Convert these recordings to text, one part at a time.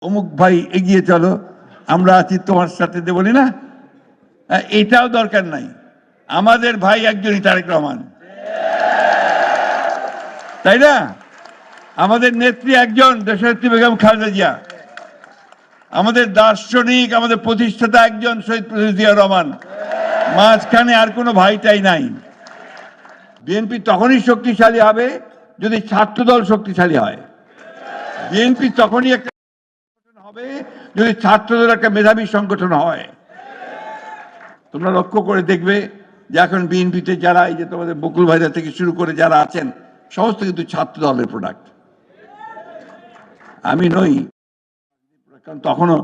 অমুক ভাই এগিয়ে চলো, আমরা আছি তোমার সাথে, বলি না? এটাও দরকার নাই। আমাদের ভাই একজনই, তারেক রহমান, তাই না? আমাদের নেত্রী একজন, দেশনেত্রী বেগম খালেদা জিয়া। আমাদের দার্শনিক, আমাদের প্রতিষ্ঠাতা একজন, শহীদ প্রেসিডেন্ট জিয়া রহমান। মাঝখানে আর কোনো ভাইটাই নাই। বিএনপি তখনই শক্তিশালী হবে যদি ছাত্রদল শক্তিশালী হয়। বিএনপি তখনই একটা হবে যদি ছাত্রদল একটা মেধাবী সংগঠন হয়। তোমরা লক্ষ্য করে দেখবে যে এখন বিএনপিতে যারা, এই যে তোমাদের বকুল ভাইরা থেকে শুরু করে যারা আছেন, সমস্ত কিন্তু ছাত্র দলের প্রোডাক্ট। আমি নই, কারণ তখনও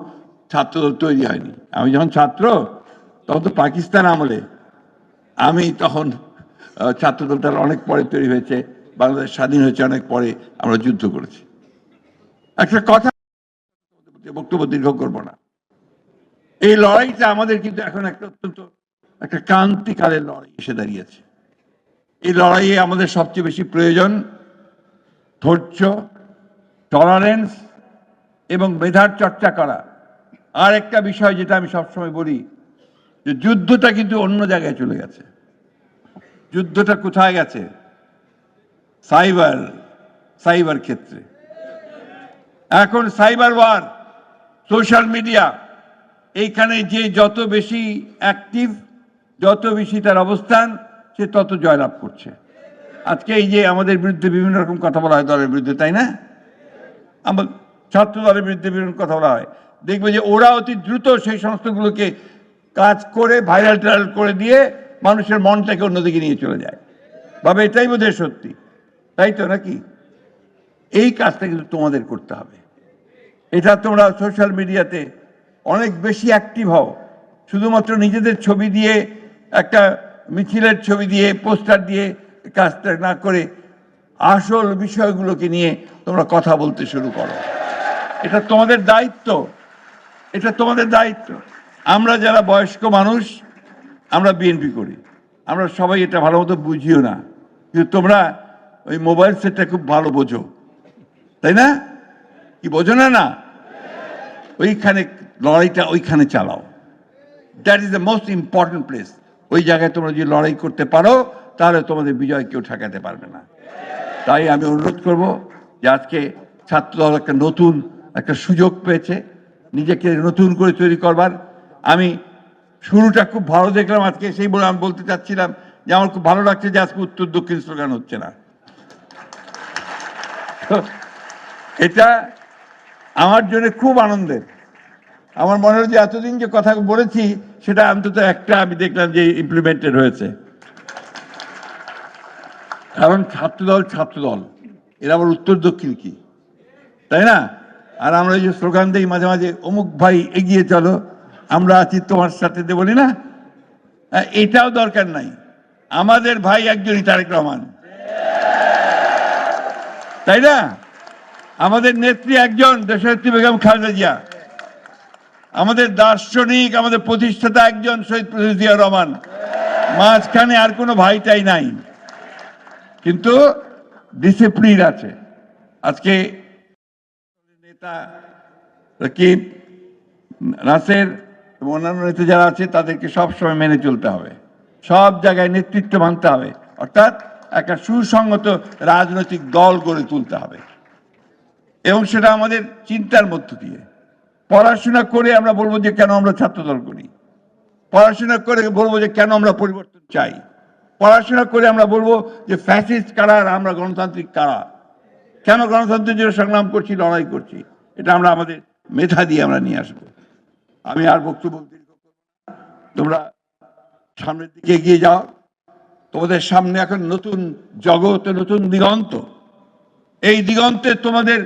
ছাত্রদল তৈরি হয়নি। আমি যখন ছাত্র, তখন তো পাকিস্তান আমলে, আমি তখন ছাত্রদলটা অনেক পরে তৈরি হয়েছে, বাংলাদেশ স্বাধীন হয়েছে অনেক পরে, আমরা যুদ্ধ করেছি। একটা কথা, বক্তব্য দীর্ঘ করবো না। এই লড়াইটা আমাদের কিন্তু এখন একটা অত্যন্ত একটা ক্রান্তিকালের লড়াই এসে দাঁড়িয়েছে। এই লড়াইয়ে আমাদের সবচেয়ে বেশি প্রয়োজন ধৈর্য, টলারেন্স এবং মেধার চর্চা করা। আর একটা বিষয় যেটা আমি সবসময় বলি, যে যুদ্ধটা কিন্তু অন্য জায়গায় চলে গেছে। যুদ্ধটা কোথায় গেছে? সাইবার ক্ষেত্রে। এখন সাইবার ওয়ার, সোশ্যাল মিডিয়া, এইখানে যে যত বেশি অ্যাক্টিভ, যত বেশি তার অবস্থান, সে তত জয়লাভ করছে। আজকে এই যে আমাদের বিরুদ্ধে বিভিন্ন রকম কথা বলা হয় দলের বিরুদ্ধে, তাই না? আমার ছাত্র দলের বিরুদ্ধে বিভিন্ন কথা বলা হয়, দেখবে যে ওরা অতি দ্রুত সেই সমস্তগুলোকে কাজ করে ভাইরাল টাইরাল করে দিয়ে মানুষের মনটাকে অন্যদিকে নিয়ে চলে যায়, ভাবে এটাই বোধহয় সত্যি, তাই তো নাকি? এই কাজটা কিন্তু তোমাদের করতে হবে। এটা তোমরা সোশ্যাল মিডিয়াতে অনেক বেশি অ্যাক্টিভ হও। শুধুমাত্র নিজেদের ছবি দিয়ে, একটা মিছিলের ছবি দিয়ে, পোস্টার দিয়ে কাজটা না করে আসল বিষয়গুলোকে নিয়ে তোমরা কথা বলতে শুরু করো। এটা তোমাদের দায়িত্ব, এটা তোমাদের দায়িত্ব। আমরা যারা বয়স্ক মানুষ, আমরা বিএনপি করি, আমরা সবাই এটা ভালো মতো বুঝিও না, কিন্তু তোমরা ওই মোবাইল সেটটা খুব ভালো বোঝো, তাই না? কি বোঝো না? না, ওইখানে লড়াইটা ওইখানে চালাও। That is the most important place. ওই জায়গায় তোমরা যদি লড়াই করতে পারো, তাহলে তোমাদের বিজয় কেউ ঠেকাতে পারবে না। তাই আমি অনুরোধ করব যে আজকে ছাত্রদল একটা নতুন একটা সুযোগ পেয়েছে নিজেকে নতুন করে তৈরি করবার। আমি শুরুটা খুব ভালো দেখলাম আজকে, সেই বলে আমি বলতে চাচ্ছিলাম যে আমার খুব ভালো লাগছে যে আজকে উত্তর দক্ষিণ স্লোগান হচ্ছে না। এটা আমার জন্য খুব আনন্দের। আমার মনে হয় যে এতদিন যে কথা বলেছি, সেটা অন্তত একটা আমি দেখলাম যে ইমপ্লিমেন্টেড হয়েছে। কারণ ছাত্রদল এরা আবার উত্তর দক্ষিণ কি, তাই না? আর আমরা এই যে স্লোগান দিই মাঝে মাঝে, অমুক ভাই এগিয়ে চলো, আমরা আছি তোমার সাথে, বলি না? এটাও দরকার নাই। আমাদের ভাই একজনই, তারেক রহমান, তাই না? আমাদের নেত্রী একজন, দেশনেত্রী বেগম খালেদা জিয়া। আমাদের দার্শনিক, আমাদের প্রতিষ্ঠাতা একজন, শহীদ প্রেসিডেন্ট জিয়া রহমান। মাঝখানে আর কোনো ভাইটাই নাই, কিন্তু ডিসিপ্লিন আছে। আজকে নেতা রাকিব, নাসের এবং অন্যান্য নেতা যারা আছে, তাদেরকে সবসময় মেনে চলতে হবে, সব জায়গায় নেতৃত্ব মানতে হবে, অর্থাৎ একটা সুসংগত রাজনৈতিক দল গড়ে তুলতে হবে। এবং সেটা আমাদের চিন্তার মধ্য দিয়ে। পড়াশোনা করে আমরা বলবো যে কেন আমরা ছাত্রদল করি, পড়াশোনা করে বলবো যে কেন আমরা পরিবর্তন চাই, পড়াশোনা করে আমরা বলবো যে ফ্যাসিস্ট কারা আর আমরা গণতান্ত্রিক কারা, কেন গণতন্ত্রের জন্য সংগ্রাম করছি, লড়াই করছি। এটা আমরা আমাদের মেধা দিয়ে আমরা নিয়ে আসবো। আমি আর বক্তব্য দীর্ঘ করব না, তোমরা সামনের দিকে এগিয়ে যাও। তোমাদের সামনে এখন নতুন জগৎ, নতুন দিগন্ত। এই দিগন্তে তোমাদের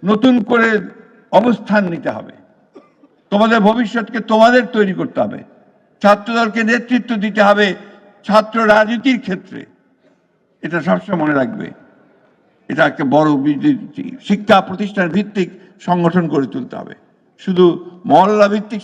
নতুন করে অবস্থান নিতে হবে, তোমাদের ভবিষ্যৎকে তোমাদের তৈরি করতে হবে। ছাত্রদলকে নেতৃত্ব দিতে হবে ছাত্র রাজনীতির ক্ষেত্রে, এটা সবসময় মনে রাখবে। এটা একটা বড় শিক্ষা প্রতিষ্ঠান ভিত্তিক সংগঠন গড়ে তুলতে হবে, শুধু মহল্লা ভিত্তিক